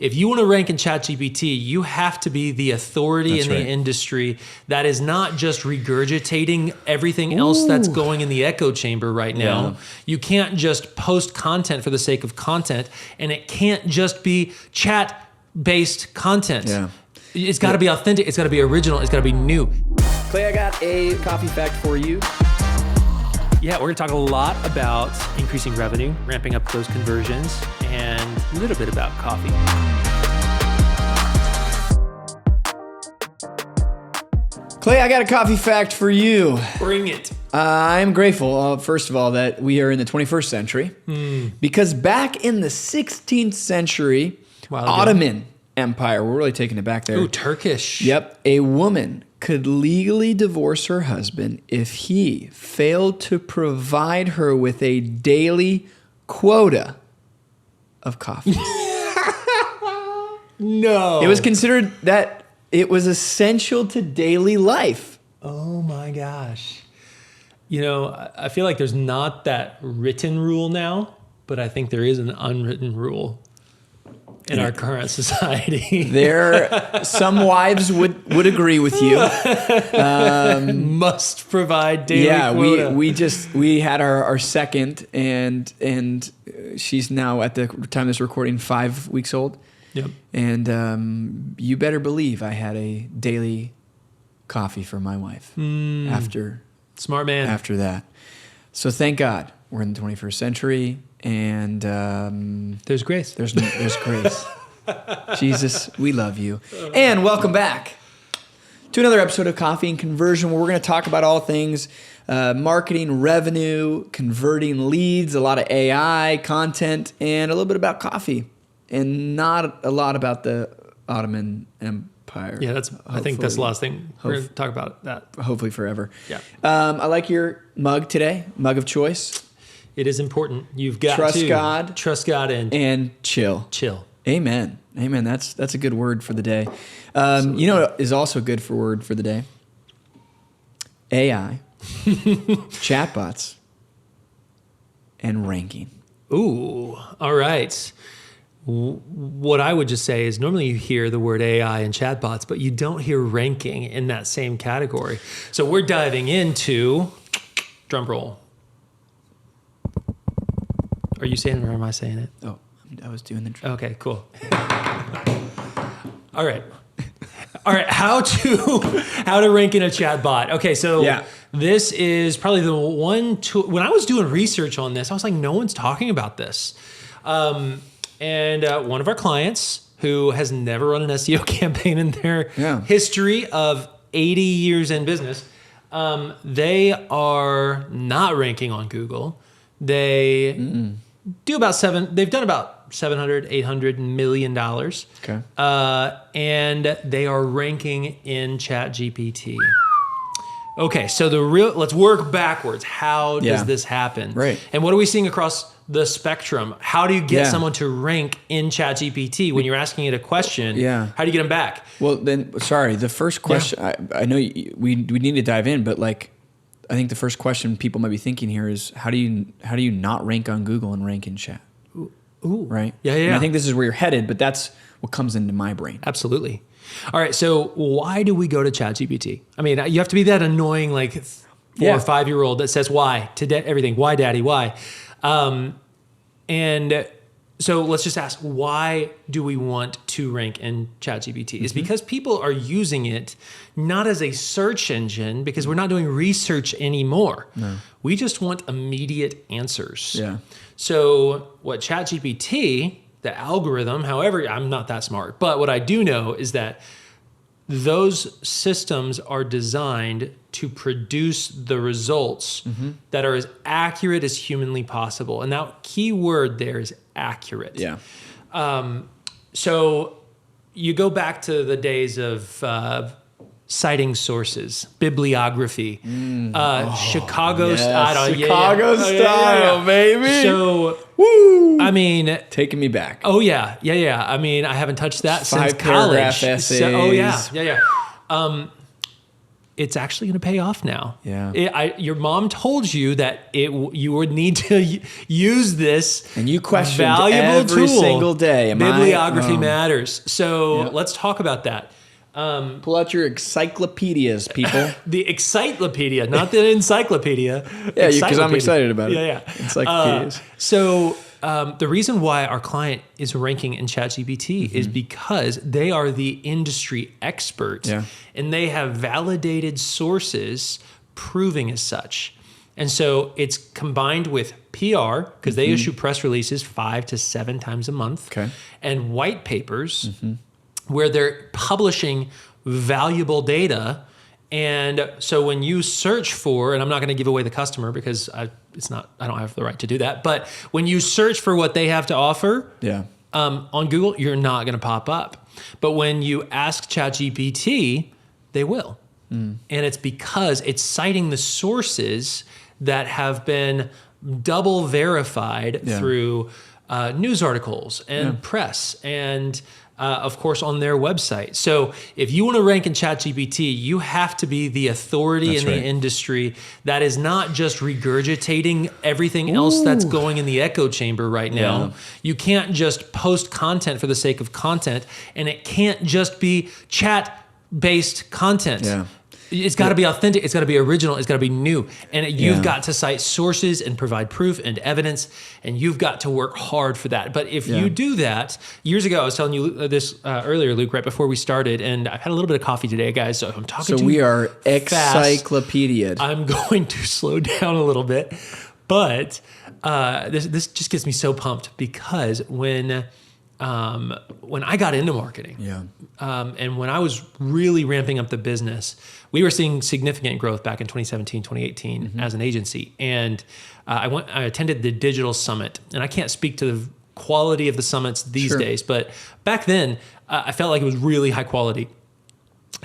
If you want to rank in ChatGPT, you have to be the authority in the industry that is not just regurgitating everything else that's going in the echo chamber right now. Yeah. You can't just post content for the sake of content, and it can't just be chat-based content. Yeah. It's got to be authentic. It's got to be original. It's got to be new. Clay, I got a coffee fact for you. Yeah, we're going to talk a lot about increasing revenue, ramping up those conversions, and a little bit about coffee. Clay, I got a coffee fact for you. Bring it. I'm grateful, first of all, that we are in the 21st century because back in the 16th century, Ottoman Empire, we're really taking it back there. Ooh, Turkish. Yep. A woman could legally divorce her husband if he failed to provide her with a daily quota of coffee. No. It was considered that it was essential to daily life. Oh my gosh. You know, I feel like there's not that written rule now, but I think there is an unwritten rule in our current society. Some wives would agree with you. Must provide daily quota. we had our second, and she's now at the time of this recording 5 weeks old. Yep. And you better believe I had a daily coffee for my wife after. Smart man. After that. So thank God we're in the 21st century. And there's grace. There's grace. Jesus, we love you. And welcome back to another episode of Coffee and Conversion, where we're going to talk about all things marketing, revenue, converting leads, a lot of AI content, and a little bit about coffee, and not a lot about the Ottoman Empire. Yeah, I think that's the last thing we're going to talk about. That hopefully forever. Yeah. I like your mug today, mug of choice. It is important. You've got to trust God and chill. Amen. That's a good word for the day. You know what is also good for word for the day? AI, chatbots, and ranking. Ooh, all right. What I would just say is normally you hear the word AI and chatbots, but you don't hear ranking in that same category. So we're diving into, drum roll. Are you saying it or am I saying it? Oh, I was doing the drum. Okay, cool. All right. How to rank in a chatbot. Okay, so this is probably the one tool. When I was doing research on this, I was like, no one's talking about this. And one of our clients who has never run an SEO campaign in their history of 80 years in business, they are not ranking on Google. They do they've done about $700-800 million. Okay. And they are ranking in ChatGPT. Okay, so let's work backwards. How does this happen? Right. And what are we seeing across the spectrum? How do you get someone to rank in ChatGPT when you're asking it a question? Yeah. How do you get them back? Well, then, sorry, the first question, I know we need to dive in, but like, I think the first question people might be thinking here is how do you not rank on Google and rank in chat? Ooh. Right? Yeah. And I think this is where you're headed, but that's what comes into my brain. Absolutely. All right. So why do we go to ChatGPT? I mean, you have to be that annoying, like 4 or 5-year-old that says why to everything. Why, daddy? Why? And so let's just ask, why do we want to rank in ChatGPT? It's because people are using it not as a search engine, because we're not doing research anymore. No. We just want immediate answers. Yeah. So what ChatGPT, the algorithm, however, I'm not that smart, but what I do know is that those systems are designed to produce the results that are as accurate as humanly possible. And that key word there is accurate. Yeah. So you go back to the days of citing sources, bibliography, Chicago style. Chicago style, baby. So, I mean, taking me back. Oh yeah. I mean, I haven't touched that since college. 5-paragraph essays. So, it's actually going to pay off now. Yeah. Your mom told you that you would need to use this and you question valuable every tool. single day. Bibliography matters. So let's talk about that. Pull out your encyclopedias, people. The Excitelopedia, not the encyclopedia. Yeah, because I'm excited about it. Yeah. Encyclopedias. So the reason why our client is ranking in ChatGPT is because they are the industry expert and they have validated sources proving as such. And so it's combined with PR, because they issue press releases 5 to 7 times a month, and white papers where they're publishing valuable data. And so when you search for, and I'm not going to give away the customer because I don't have the right to do that, but when you search for what they have to offer on Google, you're not going to pop up. But when you ask ChatGPT, they will. And it's because it's citing the sources that have been double verified through news articles and press and of course, on their website. So if you want to rank in ChatGPT, you have to be the authority in the industry that is not just regurgitating everything else that's going in the echo chamber right now. You can't just post content for the sake of content, and it can't just be chat-based content. It's got to be authentic. It's got to be original. It's got to be new. And you've got to cite sources and provide proof and evidence, and you've got to work hard for that. But if you do that, years ago, I was telling you this earlier, Luke, right before we started, and I've had a little bit of coffee today, guys, so I'm talking so we are encyclopedia'd. I'm going to slow down a little bit. But this just gets me so pumped because when I got into marketing and when I was really ramping up the business, we were seeing significant growth back in 2017, 2018 as an agency. And I attended the Digital Summit, and I can't speak to the quality of the summits these days, but back then I felt like it was really high quality.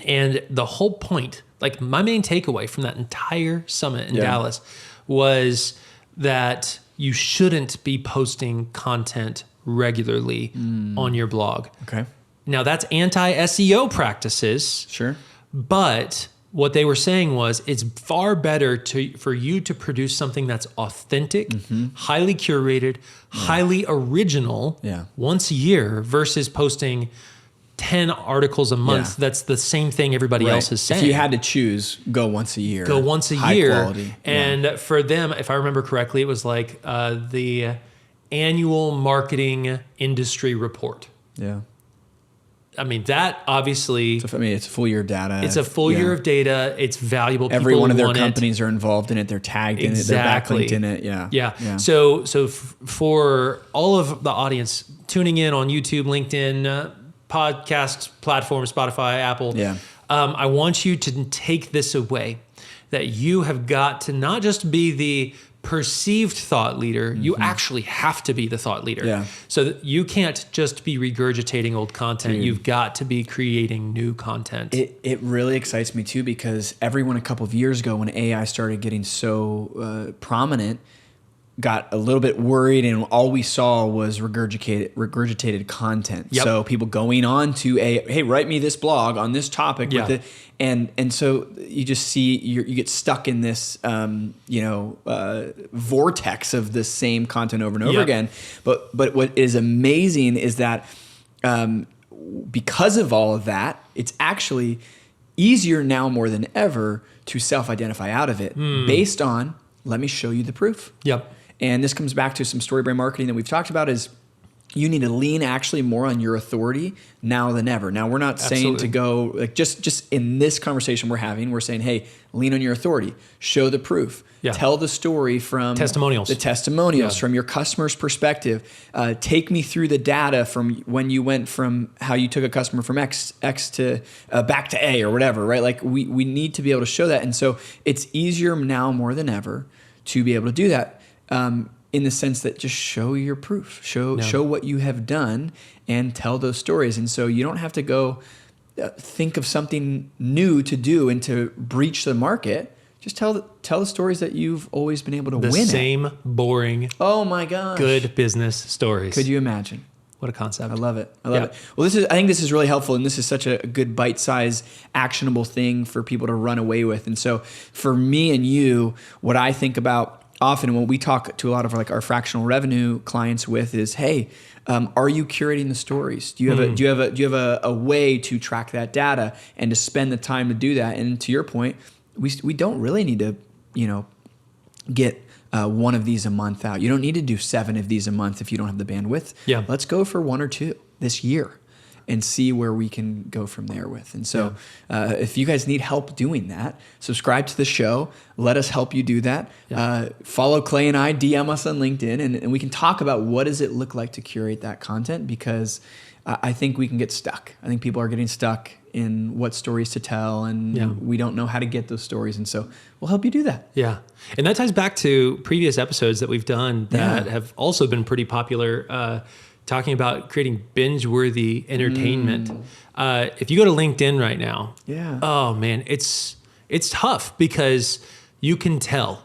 And the whole point, like my main takeaway from that entire summit in Dallas was that you shouldn't be posting content regularly on your blog. Okay. Now that's anti-SEO practices. Sure. But what they were saying was it's far better for you to produce something that's authentic, highly curated, highly original once a year versus posting 10 articles a month. That's the same thing everybody else is saying. If you had to choose, go once a year. Go once a high year. Quality. And for them, if I remember correctly, it was like the annual marketing industry report. Yeah. I mean, that obviously... So, I mean, it's a full year of data. It's a full year of data. It's valuable. Every People one of their want companies are involved in it. They're tagged in it. They're backlinked in it. Yeah. So for all of the audience tuning in on YouTube, LinkedIn, podcast platforms, Spotify, Apple, I want you to take this away, that you have got to not just be the perceived thought leader, you actually have to be the thought leader. So that you can't just be regurgitating old content. You've got to be creating new content. It really excites me too, because everyone a couple of years ago when AI started getting so prominent got a little bit worried, and all we saw was regurgitated content. So people going on to hey, write me this blog on this topic with it. And so you just see you get stuck in this vortex of the same content over and over again. But what is amazing is that because of all of that, it's actually easier now more than ever to self-identify out of it based on, let me show you the proof. And this comes back to some story brand marketing that we've talked about, is you need to lean actually more on your authority now than ever. Now, we're not saying to go, like just in this conversation we're having, we're saying, hey, lean on your authority, show the proof, tell the story from the testimonials from your customer's perspective. Take me through the data from when you went from how you took a customer from X to back to A or whatever, right? Like we need to be able to show that. And so it's easier now more than ever to be able to do that. In the sense that just show your proof, show what you have done, and tell those stories. And so you don't have to go think of something new to do and to breach the market. Just tell the stories that you've always been able to win. The same boring. Oh my gosh. Good business stories. Could you imagine? What a concept. I love it. I love it. Well, I think this is really helpful, and this is such a good bite-sized, actionable thing for people to run away with. And so for me and you, what I think about often when we talk to a lot of our fractional revenue clients with is, hey, are you curating the stories? Do you have a way to track that data and to spend the time to do that? And to your point, we don't really need to, get one of these a month out. You don't need to do 7 of these a month if you don't have the bandwidth. Yeah. Let's go for 1 or 2 this year and see where we can go from there with. And so if you guys need help doing that, subscribe to the show. Let us help you do that. Yeah. Follow Clay and I, DM us on LinkedIn, and we can talk about what does it look like to curate that content, because I think we can get stuck. I think people are getting stuck in what stories to tell, and we don't know how to get those stories. And so we'll help you do that. Yeah. And that ties back to previous episodes that we've done that have also been pretty popular, talking about creating binge-worthy entertainment. If you go to LinkedIn right now, oh man, it's tough because you can tell.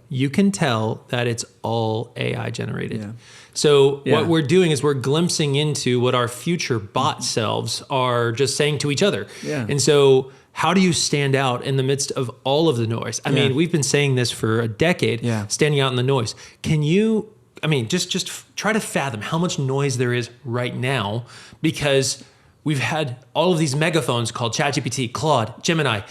You can tell that it's all AI generated. So what we're doing is we're glimpsing into what our future bot selves are just saying to each other. And so how do you stand out in the midst of all of the noise? I mean, we've been saying this for a decade, standing out in the noise. Can you, just try to fathom how much noise there is right now, because we've had all of these megaphones called ChatGPT, Claude, Gemini,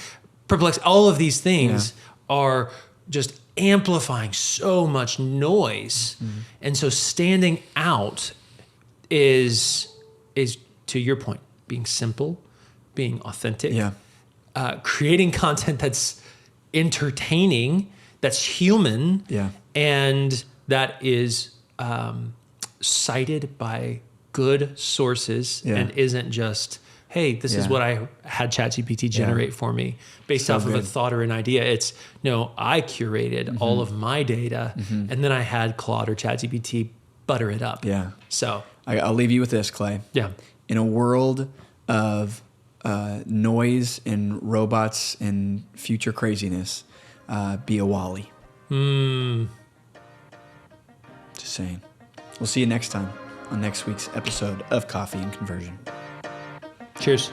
Perplex, all of these things are just amplifying so much noise. And so standing out is to your point, being simple, being authentic, creating content that's entertaining, that's human, and that is cited by good sources and isn't just, hey, this is what I had ChatGPT generate for me based off of a thought or an idea. It's, no, I curated all of my data and then I had Claude or ChatGPT butter it up. So I'll leave you with this, Clay. In a world of noise and robots and future craziness, be a Wally. Just saying. We'll see you next time on next week's episode of Coffee and Conversion. Cheers.